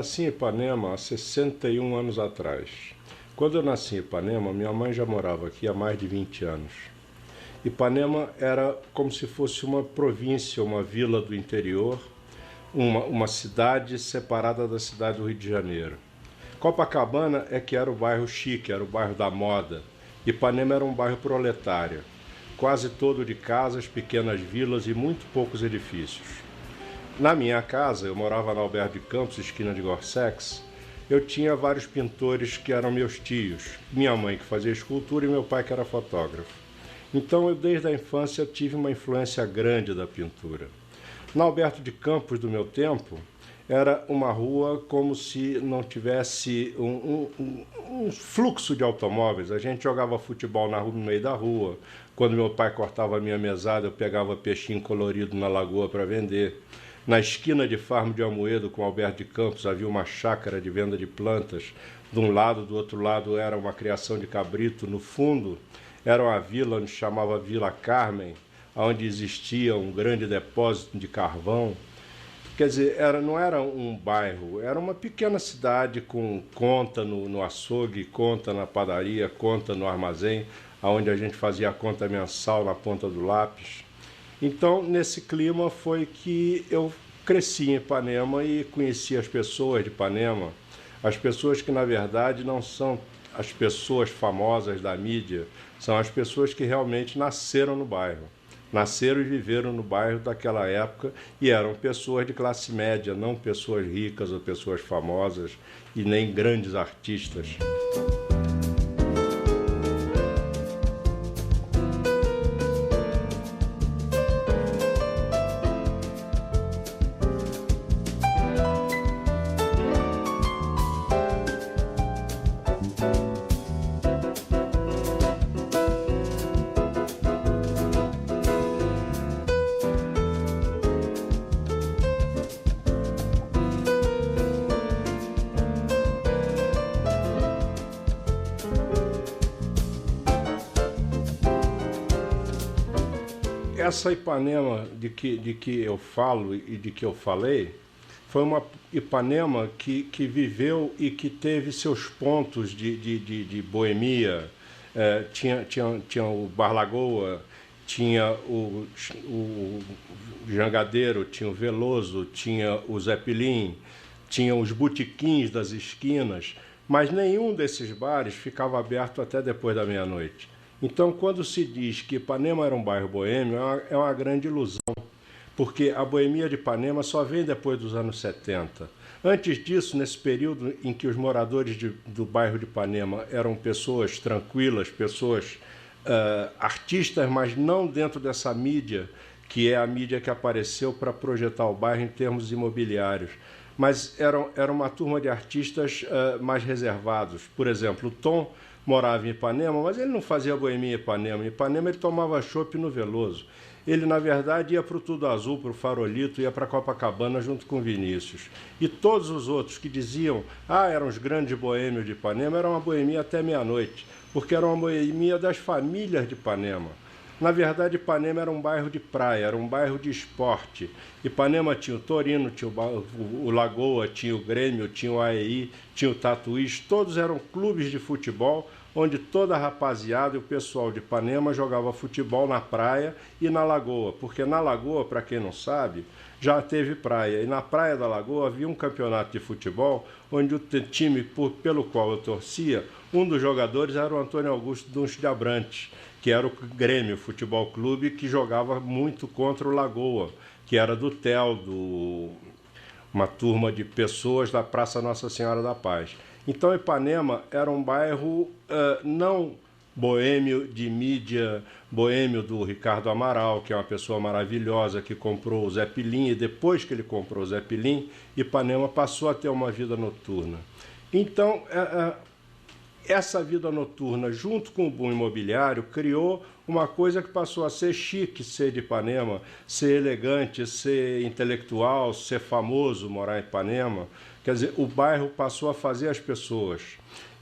nasci em Ipanema há 61 anos atrás. Quando eu nasci em Ipanema, minha mãe já morava aqui há mais de 20 anos. Ipanema era como se fosse uma província, uma vila do interior, uma cidade separada da cidade do Rio de Janeiro. Copacabana é que era o bairro chique, era o bairro da moda. Ipanema era um bairro proletário, quase todo de casas, pequenas vilas e muito poucos edifícios. Na minha casa, eu morava na Alberto de Campos, esquina de Gorsex, eu tinha vários pintores que eram meus tios, minha mãe que fazia escultura e meu pai que era fotógrafo. Então, eu desde a infância tive uma influência grande da pintura. Na Alberto de Campos do meu tempo, era uma rua como se não tivesse um fluxo de automóveis. A gente jogava futebol no meio da rua. Quando meu pai cortava a minha mesada, eu pegava peixinho colorido na lagoa para vender. Na esquina de Farmo de Almoedo com Alberto de Campos havia uma chácara de venda de plantas. De um lado, do outro lado era uma criação de cabrito. No fundo era uma vila onde chamava Vila Carmen, onde existia um grande depósito de carvão. Quer dizer, não era um bairro, era uma pequena cidade com conta no açougue, conta na padaria, conta no armazém, onde a gente fazia a conta mensal na ponta do lápis. Então, nesse clima foi que eu cresci em Ipanema e conheci as pessoas de Ipanema, as pessoas que, na verdade, não são as pessoas famosas da mídia, são as pessoas que realmente nasceram no bairro. Nasceram e viveram no bairro daquela época e eram pessoas de classe média, não pessoas ricas ou pessoas famosas e nem grandes artistas. Essa Ipanema de que eu falo e de que eu falei foi uma Ipanema que viveu e que teve seus pontos de boemia. Tinha o Bar Lagoa, tinha o Jangadeiro, tinha o Veloso, tinha o Zeppelin, tinha os botequins das esquinas, mas nenhum desses bares ficava aberto até depois da meia-noite. Então, quando se diz que Ipanema era um bairro boêmio, é uma grande ilusão, porque a boemia de Ipanema só vem depois dos anos 70. Antes disso, nesse período em que os moradores do bairro de Ipanema eram pessoas tranquilas, pessoas artistas, mas não dentro dessa mídia, que é a mídia que apareceu para projetar o bairro em termos imobiliários. Mas era uma turma de artistas mais reservados. Por exemplo, o Tom morava em Ipanema, mas ele não fazia boemia em Ipanema. Em Ipanema ele tomava chopp no Veloso. Ele, na verdade, ia para o Tudo Azul, para o Farolito, ia para Copacabana junto com Vinícius. E todos os outros que diziam, eram os grandes boêmios de Ipanema, era uma boemia até meia-noite, porque era uma boemia das famílias de Ipanema. Na verdade, Ipanema era um bairro de praia, era um bairro de esporte. Ipanema tinha o Torino, tinha o Lagoa, tinha o Grêmio, tinha o AEI, tinha o Tatuís, todos eram clubes de futebol, onde toda a rapaziada e o pessoal de Ipanema jogava futebol na praia e na Lagoa, porque na Lagoa, para quem não sabe, já teve praia. E na Praia da Lagoa havia um campeonato de futebol, onde o time pelo qual eu torcia, um dos jogadores era o Antônio Augusto Dunst de Abrantes, que era o Grêmio Futebol Clube, que jogava muito contra o Lagoa, que era do TEL, uma turma de pessoas da Praça Nossa Senhora da Paz. Então, Ipanema era um bairro não boêmio de mídia, boêmio do Ricardo Amaral, que é uma pessoa maravilhosa, que comprou o Zeppelin, e depois que ele comprou o Zeppelin, Ipanema passou a ter uma vida noturna. Então, essa vida noturna, junto com o boom imobiliário, criou uma coisa que passou a ser chique, ser de Ipanema, ser elegante, ser intelectual, ser famoso, morar em Ipanema. Quer dizer, o bairro passou a fazer as pessoas.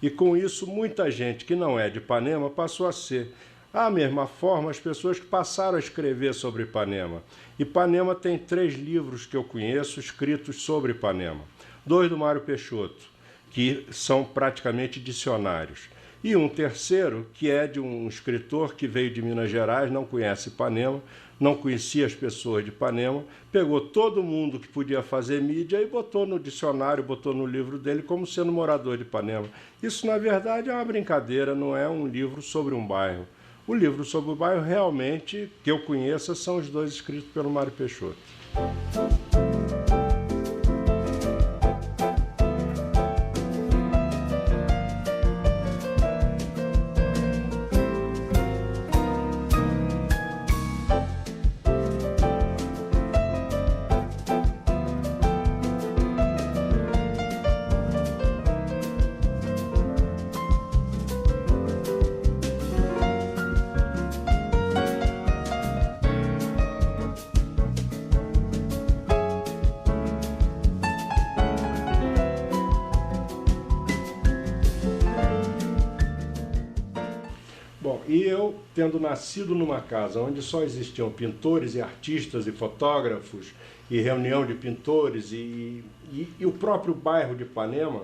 E com isso, muita gente que não é de Ipanema passou a ser. Da mesma forma, as pessoas que passaram a escrever sobre Ipanema. Ipanema tem 3 livros que eu conheço escritos sobre Ipanema. 2 do Mário Peixoto, que são praticamente dicionários. E um terceiro, que é de um escritor que veio de Minas Gerais, não conhece Ipanema, não conhecia as pessoas de Ipanema, pegou todo mundo que podia fazer mídia e botou no dicionário, botou no livro dele como sendo morador de Ipanema. Isso, na verdade, é uma brincadeira, não é um livro sobre um bairro. O livro sobre o bairro, realmente, que eu conheça, são os 2 escritos pelo Mário Peixoto. Bom, e eu, tendo nascido numa casa onde só existiam pintores e artistas e fotógrafos, e reunião de pintores, e o próprio bairro de Ipanema,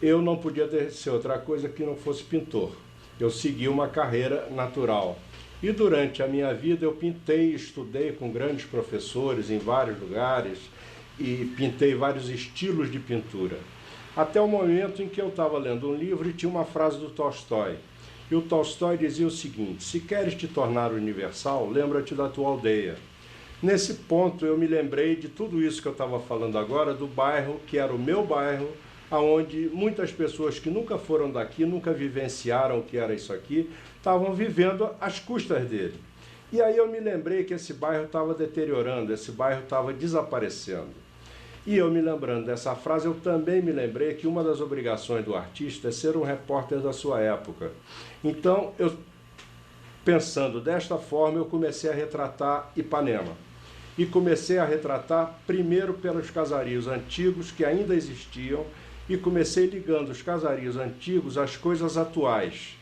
eu não podia ser outra coisa que não fosse pintor. Eu segui uma carreira natural. E durante a minha vida eu pintei, estudei com grandes professores em vários lugares, e pintei vários estilos de pintura. Até o momento em que eu estava lendo um livro e tinha uma frase do Tolstói. E o Tolstói dizia o seguinte: se queres te tornar universal, lembra-te da tua aldeia. Nesse ponto eu me lembrei de tudo isso que eu estava falando agora, do bairro que era o meu bairro, onde muitas pessoas que nunca foram daqui, nunca vivenciaram o que era isso aqui, estavam vivendo às custas dele. E aí eu me lembrei que esse bairro estava deteriorando, esse bairro estava desaparecendo. E eu me lembrando dessa frase, eu também me lembrei que uma das obrigações do artista é ser um repórter da sua época. Então, pensando desta forma, eu comecei a retratar Ipanema. E comecei a retratar primeiro pelos casarios antigos que ainda existiam, e comecei ligando os casarios antigos às coisas atuais.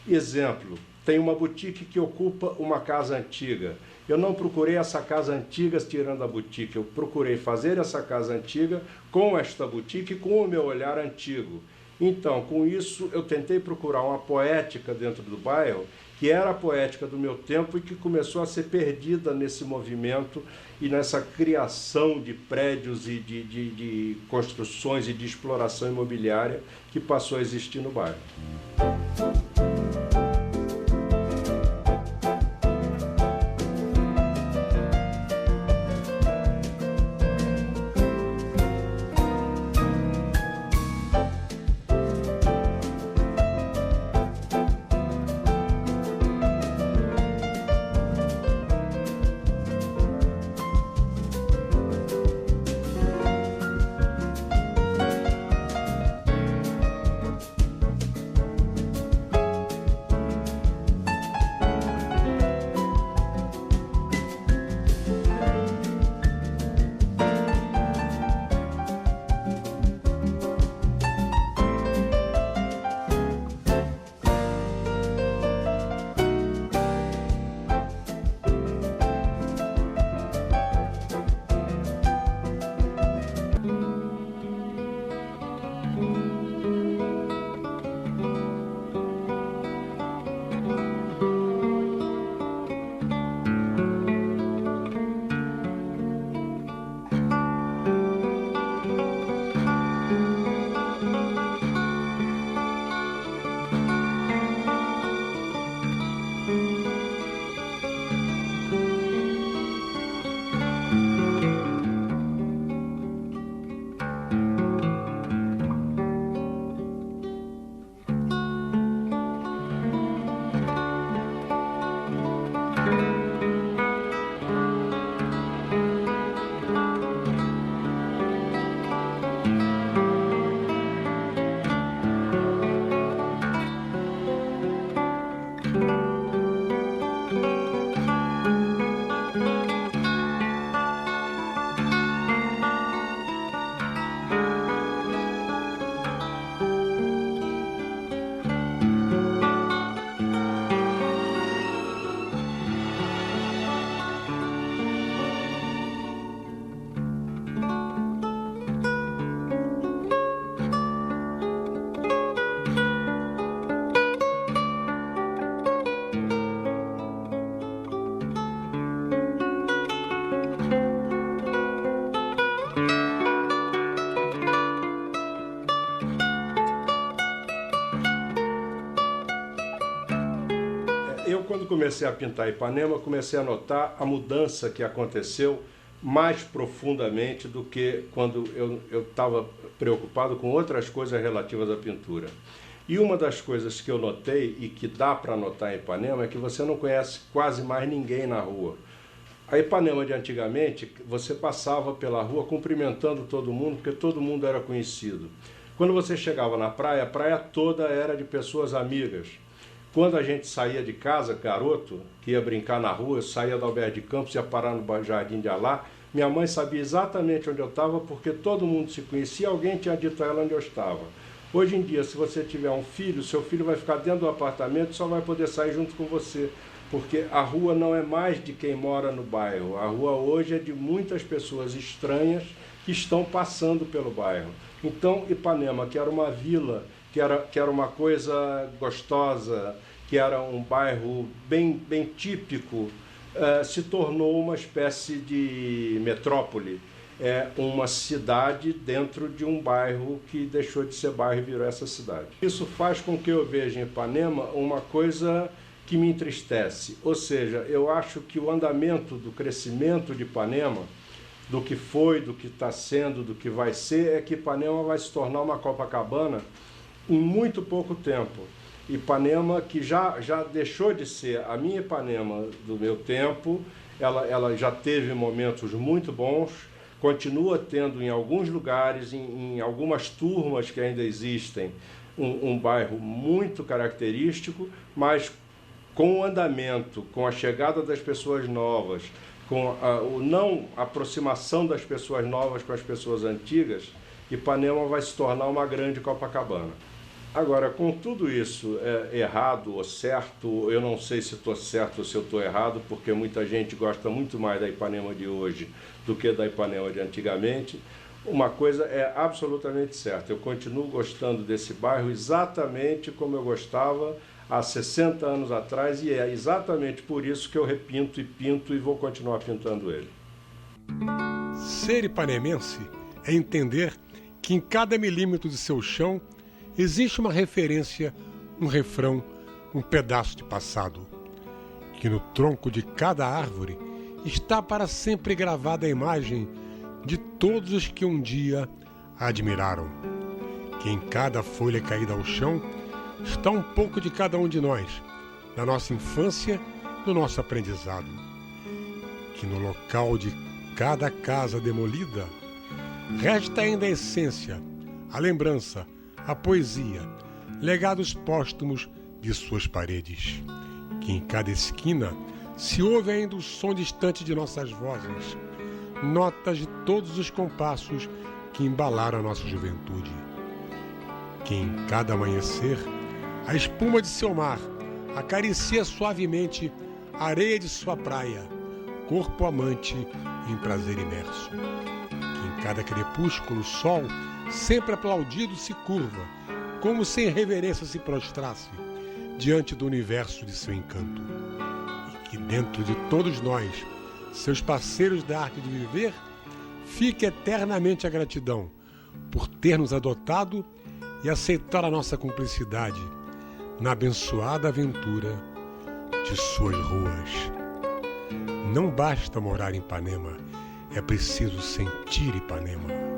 Exemplo, tem uma boutique que ocupa uma casa antiga. Eu não procurei essa casa antiga tirando a boutique, eu procurei fazer essa casa antiga com esta boutique, com o meu olhar antigo. Então, com isso, eu tentei procurar uma poética dentro do bairro, que era a poética do meu tempo e que começou a ser perdida nesse movimento e nessa criação de prédios e de construções e de exploração imobiliária que passou a existir no bairro. Eu, quando comecei a pintar Ipanema, comecei a notar a mudança que aconteceu mais profundamente do que quando eu estava preocupado com outras coisas relativas à pintura. E uma das coisas que eu notei e que dá para notar em Ipanema é que você não conhece quase mais ninguém na rua. A Ipanema de antigamente, você passava pela rua cumprimentando todo mundo, porque todo mundo era conhecido. Quando você chegava na praia, a praia toda era de pessoas amigas. Quando a gente saía de casa, garoto, que ia brincar na rua, eu saía da Alberto de Campos, ia parar no Jardim de Alá, minha mãe sabia exatamente onde eu estava, porque todo mundo se conhecia, alguém tinha dito a ela onde eu estava. Hoje em dia, se você tiver um filho, seu filho vai ficar dentro do apartamento e só vai poder sair junto com você, porque a rua não é mais de quem mora no bairro. A rua hoje é de muitas pessoas estranhas que estão passando pelo bairro. Então, Ipanema, que era uma vila, que era uma coisa gostosa, que era um bairro bem típico, se tornou uma espécie de metrópole. É uma cidade dentro de um bairro que deixou de ser bairro e virou essa cidade. Isso faz com que eu veja em Ipanema uma coisa que me entristece. Ou seja, eu acho que o andamento do crescimento de Ipanema, do que foi, do que está sendo, do que vai ser, é que Ipanema vai se tornar uma Copacabana em muito pouco tempo. Ipanema, que já deixou de ser a minha Ipanema do meu tempo, ela já teve momentos muito bons, continua tendo em alguns lugares, em algumas turmas que ainda existem, um bairro muito característico, mas com o andamento, com a chegada das pessoas novas, com a não aproximação das pessoas novas com as pessoas antigas, Ipanema vai se tornar uma grande Copacabana. Agora, com tudo isso errado ou certo, eu não sei se estou certo ou se eu estou errado, porque muita gente gosta muito mais da Ipanema de hoje do que da Ipanema de antigamente. Uma coisa é absolutamente certa, eu continuo gostando desse bairro exatamente como eu gostava há 60 anos atrás, e é exatamente por isso que eu repinto e pinto e vou continuar pintando ele. Ser ipanemense é entender que em cada milímetro de seu chão existe uma referência, um refrão, um pedaço de passado. Que no tronco de cada árvore está para sempre gravada a imagem de todos os que um dia a admiraram. Que em cada folha caída ao chão está um pouco de cada um de nós, da nossa infância, do nosso aprendizado. Que no local de cada casa demolida resta ainda a essência, a lembrança, a poesia, legados póstumos de suas paredes. Que em cada esquina se ouve ainda o som distante de nossas vozes, notas de todos os compassos que embalaram a nossa juventude. Que em cada amanhecer a espuma de seu mar acaricia suavemente a areia de sua praia, corpo amante em prazer imerso. Que em cada crepúsculo o sol, sempre aplaudido, se curva, como se em reverência se prostrasse diante do universo de seu encanto. E que dentro de todos nós, seus parceiros da arte de viver, fique eternamente a gratidão por ter nos adotado e aceitar a nossa cumplicidade na abençoada aventura de suas ruas. Não basta morar em Ipanema, é preciso sentir Ipanema.